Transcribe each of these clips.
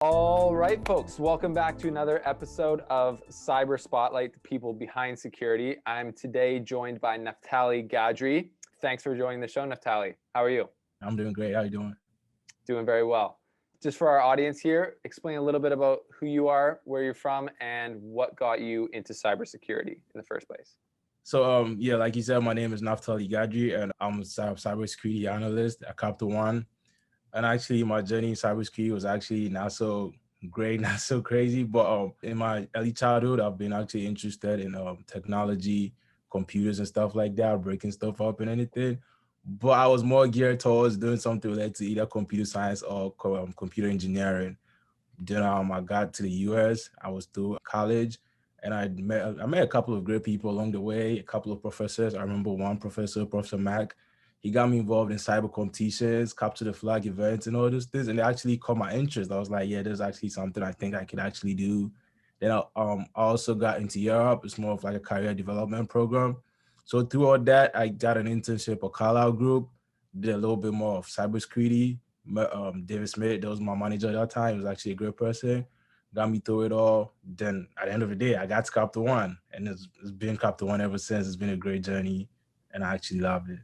All right, folks, welcome back to another episode of Cyber Spotlight, the people behind security. I'm today joined by Naftali Gadri. Thanks for joining the show, Naftali. How are you? I'm doing great. How you doing? Doing very well. Just for our audience here, explain a little bit about who you are, where you're from, and what got you into cybersecurity in the first place. So, yeah, like you said, my name is Naftali Gadri, and I'm a Cyber Security Analyst at Capital One. And actually, my journey in cybersecurity was actually not so great, not so crazy. But in my early childhood, I've been actually interested in technology, computers and stuff like that, breaking stuff up and anything. But I was more geared towards doing something related to either computer science or computer engineering. Then I got to the US. I was through college, and I met a couple of great people along the way. A couple of professors. I remember one professor, Professor Mac. He got me involved in cyber competitions, capture the flag events, and all those things. And it actually caught my interest. I was like, yeah, there's actually something I think I could actually do. Then I also got into Europe. It's more of like a career development program. So through all that, I got an internship at Carlisle Group, did a little bit more of cybersecurity. David Smith, that was my manager at that time. He was actually a great person. Got me through it all. Then at the end of the day, I got to Capital One, and it's been Capital One ever since. It's been a great journey, and I actually loved it.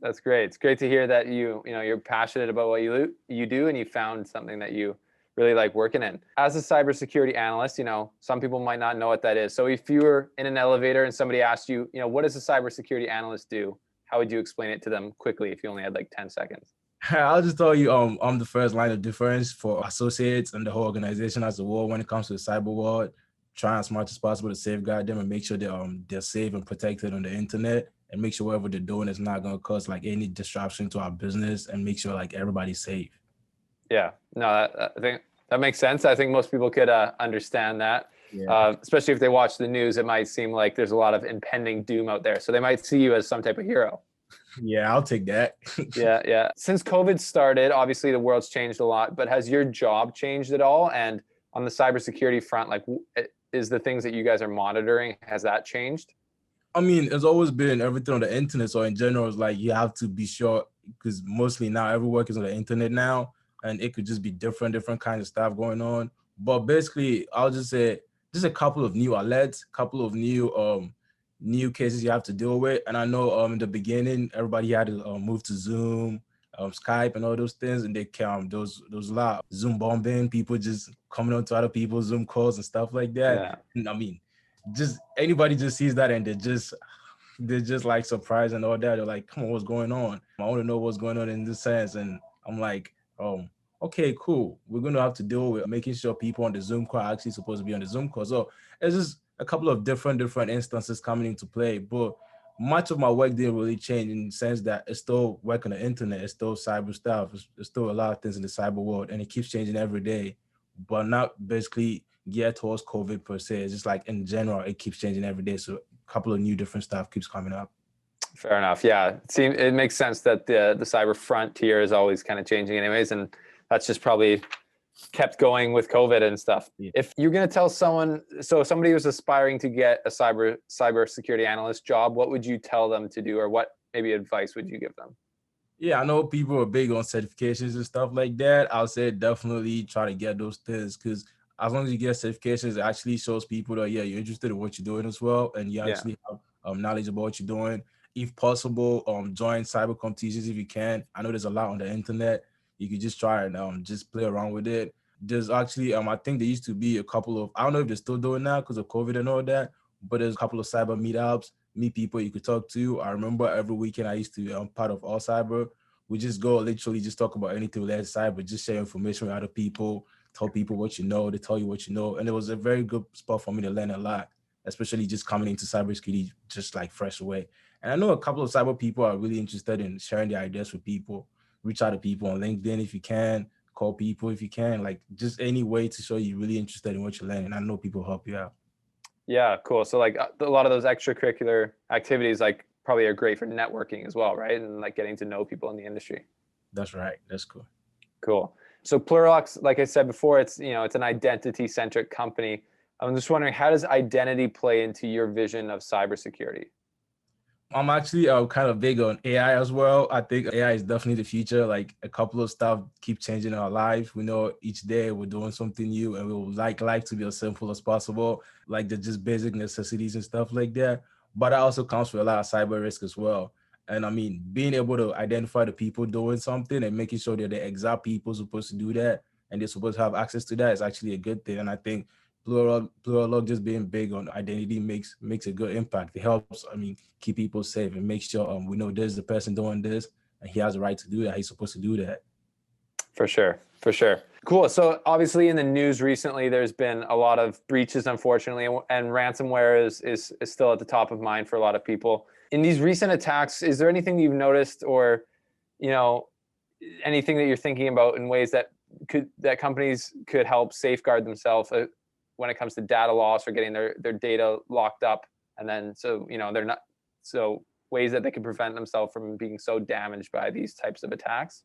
That's great. It's great to hear that you're passionate about what you do, and you found something that you really like working in. As a cybersecurity analyst, some people might not know what that is. So if you were in an elevator and somebody asked you, what does a cybersecurity analyst do? How would you explain it to them quickly if you only had like 10 seconds? I'll just tell you, I'm the first line of defense for associates and the whole organization as a whole when it comes to the cyber world. Try as much as possible to safeguard them and make sure they're safe and protected on the internet, and make sure whatever they're doing is not going to cause like any disruption to our business, and make sure like everybody's safe. Yeah, no, I think that makes sense. I think most people could understand that. Yeah. Especially if they watch the news, it might seem like there's a lot of impending doom out there. So they might see you as some type of hero. Yeah, I'll take that. Yeah. Since COVID started, obviously the world's changed a lot, but has your job changed at all? And on the cybersecurity front, like, is the things that you guys are monitoring, has that changed? I mean, it's always been everything on the internet. So in general, it's like you have to be sure, because mostly now every work is on the internet now, and it could just be different kinds of stuff going on. But basically, I'll just say just a couple of new alerts, couple of new cases you have to deal with. And I know in the beginning, everybody had to move to Zoom, Skype, and all those things, and they count those a lot Zoom bombing, people just coming onto other people's Zoom calls and stuff like that. Yeah. And I mean, just anybody just sees that and they're just like surprised and all that. They're like, come on, what's going on? I want to know what's going on in this sense. And I'm like, okay, cool. We're going to have to deal with making sure people on the Zoom call are actually supposed to be on the Zoom call. So it's just a couple of different instances coming into play. But much of my work didn't really change in the sense that it's still work on the internet. It's still cyber stuff. There's still a lot of things in the cyber world, and it keeps changing every day, but not basically geared towards COVID per se. It's just like in general, it keeps changing every day. So a couple of new different stuff keeps coming up. Fair enough. Yeah, it makes sense that the cyber frontier is always kind of changing, anyways, and that's just probably kept going with COVID and stuff. Yeah. If you're going to tell someone, so somebody who's aspiring to get a cyber security analyst job, what would you tell them to do, or what maybe advice would you give them? Yeah, I know people are big on certifications and stuff like that. I'll say definitely try to get those things, because as long as you get certifications, it actually shows people that, yeah, you're interested in what you're doing as well, and you actually have knowledge about what you're doing. If possible, join cyber competitions if you can. I know there's a lot on the internet. You could just try and just play around with it. There's actually, I think there used to be a couple of, I don't know if they're still doing now because of COVID and all that, but there's a couple of cyber meetups, meet people you could talk to. I remember every weekend I used to, part of All Cyber. We just go literally just talk about anything related to cyber, just share information with other people, tell people what you know, they tell you what you know. And it was a very good spot for me to learn a lot, especially just coming into cybersecurity just like fresh away. And I know a couple of cyber people are really interested in sharing their ideas with people. Reach out to people on LinkedIn if you can, call people if you can, like just any way to show you're really interested in what you're learning. I know people help you out. Yeah, cool. So like a lot of those extracurricular activities like probably are great for networking as well, right? And like getting to know people in the industry. That's right. That's cool. Cool. So Plurilock, like I said before, it's an identity-centric company. I'm just wondering, how does identity play into your vision of cybersecurity? I'm actually kind of big on AI as well. I think AI is definitely the future. Like a couple of stuff keep changing our life. We know each day we're doing something new, and we would like life to be as simple as possible, like the just basic necessities and stuff like that. But that also comes with a lot of cyber risk as well. And I mean, being able to identify the people doing something and making sure they're the exact people supposed to do that and they're supposed to have access to that is actually a good thing. And I think Plurilock just being big on identity makes a good impact. It helps, I mean, keep people safe and make sure we know there's the person doing this and he has the right to do that. He's supposed to do that. For sure, for sure. Cool. So obviously in the news recently, there's been a lot of breaches, unfortunately, and ransomware is still at the top of mind for a lot of people. In these recent attacks, is there anything that you've noticed, or you know, anything that you're thinking about in ways that companies could help safeguard themselves when it comes to data loss or getting their data locked up, and then so they're not, so ways that they can prevent themselves from being so damaged by these types of attacks?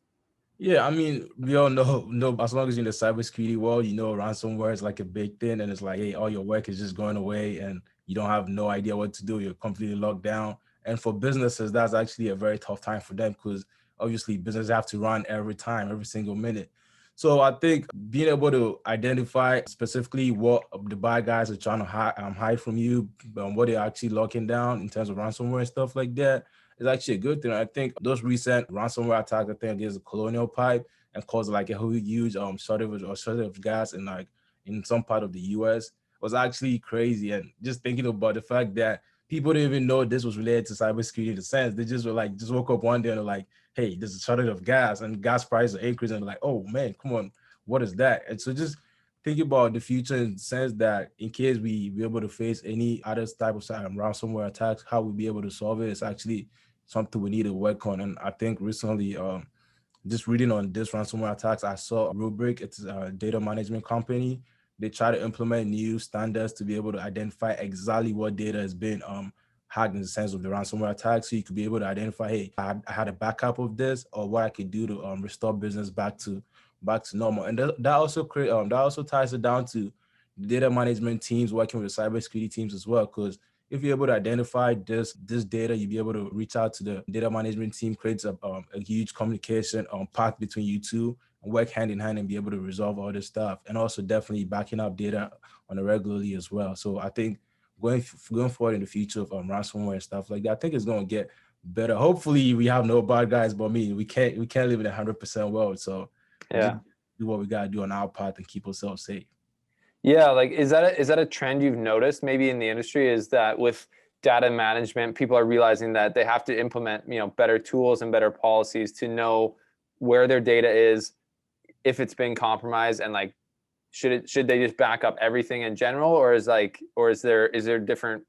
Yeah, I mean, we all know as long as you're in the cybersecurity world, ransomware is like a big thing, and it's like, hey, all your work is just going away, and you don't have no idea what to do. You're completely locked down. And for businesses, that's actually a very tough time for them because obviously businesses have to run every time, every single minute. So I think being able to identify specifically what the bad guys are trying to hide from you, what they're actually locking down in terms of ransomware and stuff like that is actually a good thing. I think those recent ransomware attacks, I think against the Colonial Pipe and caused like a huge shortage of gas in some part of the US was actually crazy. And just thinking about the fact that people didn't even know this was related to cybersecurity in the sense. They just were like, just woke up one day and they're like, hey, there's a shortage of gas and gas prices are increasing. And like, oh man, come on, what is that? And so just think about the future in the sense that in case we be able to face any other type of ransomware attacks, how we'll be able to solve it is actually something we need to work on. And I think recently, just reading on this ransomware attacks, I saw Rubrik, it's a data management company. They try to implement new standards to be able to identify exactly what data has been hacked in the sense of the ransomware attack. So you could be able to identify, hey, I had a backup of this, or what I could do to restore business back to normal. And that also ties it down to data management teams working with cybersecurity teams as well, because if you're able to identify this data, you'll be able to reach out to the data management team, creates a huge communication path between you two, and work hand in hand and be able to resolve all this stuff. And also definitely backing up data on a regularly as well. So I think going forward in the future of ransomware and stuff like that, I think it's going to get better. Hopefully we have no bad guys, but we can't live in 100% world. So just do what we got to do on our part and keep ourselves safe. Yeah, like is that a trend you've noticed maybe in the industry, is that with data management, people are realizing that they have to implement, better tools and better policies to know where their data is, if it's been compromised, and like should they just back up everything in general, or is there different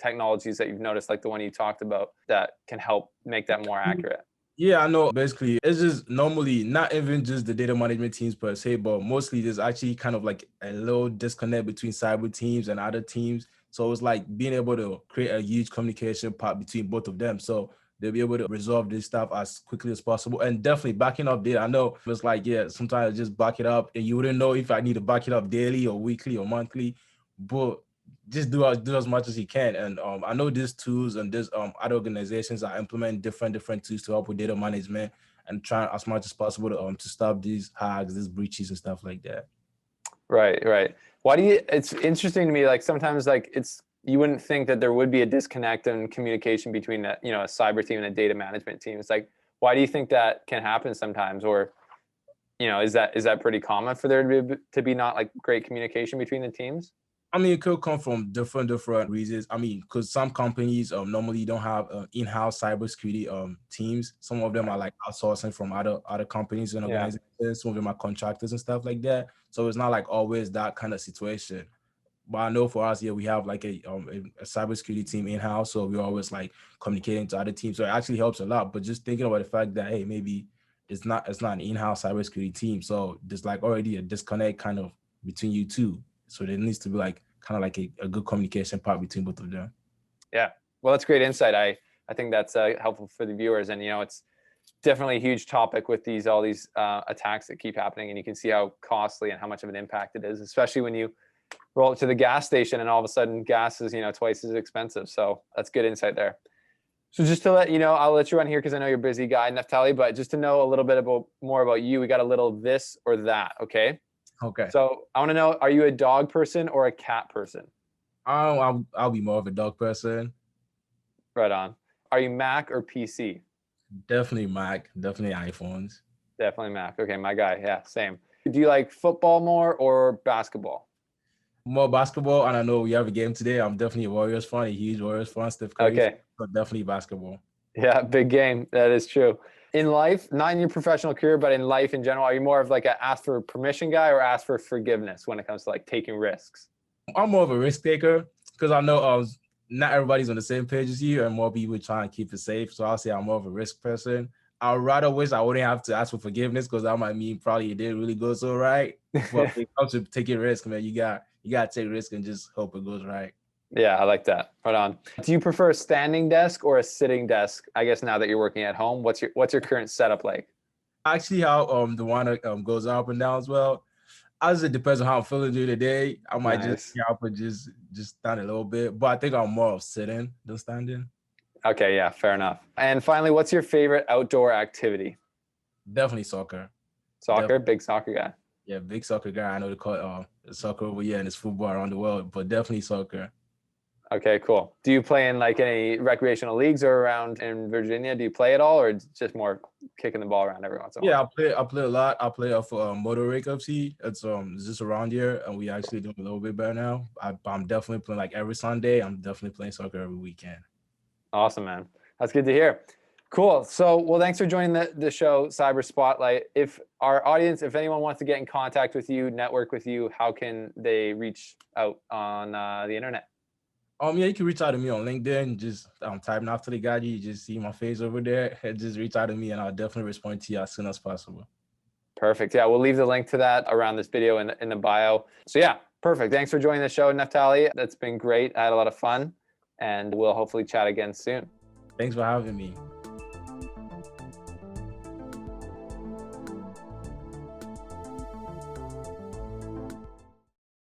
technologies that you've noticed, like the one you talked about, that can help make that more accurate? Yeah, I know. Basically, it's just normally not even just the data management teams per se, but mostly there's actually kind of like a little disconnect between cyber teams and other teams. So it's like being able to create a huge communication part between both of them. So they'll be able to resolve this stuff as quickly as possible, and definitely backing up data. I know it's like, yeah, sometimes I just back it up and you wouldn't know if I need to back it up daily or weekly or monthly, but just do as much as you can. And I know these tools and these other organizations are implementing different tools to help with data management and trying as much as possible to stop these hacks, these breaches and stuff like that. Right. Why do you? It's interesting to me. Like sometimes, like you wouldn't think that there would be a disconnect in communication between a cyber team and a data management team. It's like, why do you think that can happen sometimes? Or is that pretty common for there to be not like great communication between the teams? I mean, it could come from different reasons. I mean, because some companies normally don't have in-house cybersecurity teams. Some of them are like outsourcing from other companies and organizations. Some of them are contractors and stuff like that. So it's not like always that kind of situation. But I know for us, yeah, we have like a cybersecurity team in-house, so we're always like communicating to other teams. So it actually helps a lot. But just thinking about the fact that, hey, maybe it's not an in-house cybersecurity team, so there's like already a disconnect kind of between you two. So there needs to be like kind of like a good communication part between both of them. Yeah, well, that's great insight. I think that's helpful for the viewers, and it's definitely a huge topic with all these attacks that keep happening, and you can see how costly and how much of an impact it is, especially when you roll it to the gas station and all of a sudden gas is twice as expensive. So that's good insight there. So just to let you know, I'll let you run here because I know you're a busy guy, Naftali, but just to know a little bit more about you, we got a little this or that, okay? Okay. So I want to know, are you a dog person or a cat person? I'll be more of a dog person. Right on. Are you Mac or PC? Definitely Mac, definitely iPhones. Definitely Mac. Okay, my guy. Yeah, same. Do you like football more or basketball? More basketball, and I know we have a game today. I'm definitely a Warriors fan, a huge Warriors fan, Steph Curry, Okay. but definitely basketball. Yeah, big game. That is true. In life, not in your professional career, but in life in general, are you more of like a ask for permission guy or ask for forgiveness when it comes to like taking risks? I'm more of a risk taker because I know not everybody's on the same page as you, and more people trying to keep it safe. So I'll say I'm more of a risk person. I'd rather wish I wouldn't have to ask for forgiveness because that might mean probably it didn't really go so right. But when it comes to taking risk, man, you got to take risk and just hope it goes right. Yeah, I like that. Right on. Do you prefer a standing desk or a sitting desk? I guess now that you're working at home, what's your current setup like? Actually, how the one that goes up and down as well. As it depends on how I'm feeling during the day. I might just Nice. get up and just stand a little bit. But I think I'm more of sitting than standing. Okay, yeah, fair enough. And finally, what's your favorite outdoor activity? Definitely soccer. Soccer, big soccer guy. Yeah, big soccer guy. I know they call it soccer over here and it's football around the world, but definitely soccer. Okay, cool. Do you play in like any recreational leagues or around in Virginia? Do you play at all or just more kicking the ball around every once in a Yeah, while? I play a lot. I play for Motor Rake FC. It's just around here, and we actually doing a little bit better now. I'm definitely playing like every Sunday. I'm definitely playing soccer every weekend. Awesome, man. That's good to hear. Cool. So, well, thanks for joining the show, Cyber Spotlight. If our audience, if anyone wants to get in contact with you, network with you, how can they reach out on the internet? Yeah, you can reach out to me on LinkedIn. Just type Naftali Gadri. You just see my face over there. And just reach out to me, and I'll definitely respond to you as soon as possible. Perfect. Yeah, we'll leave the link to that around this video in the bio. So yeah, perfect. Thanks for joining the show, Naftali. That's been great. I had a lot of fun, and we'll hopefully chat again soon. Thanks for having me.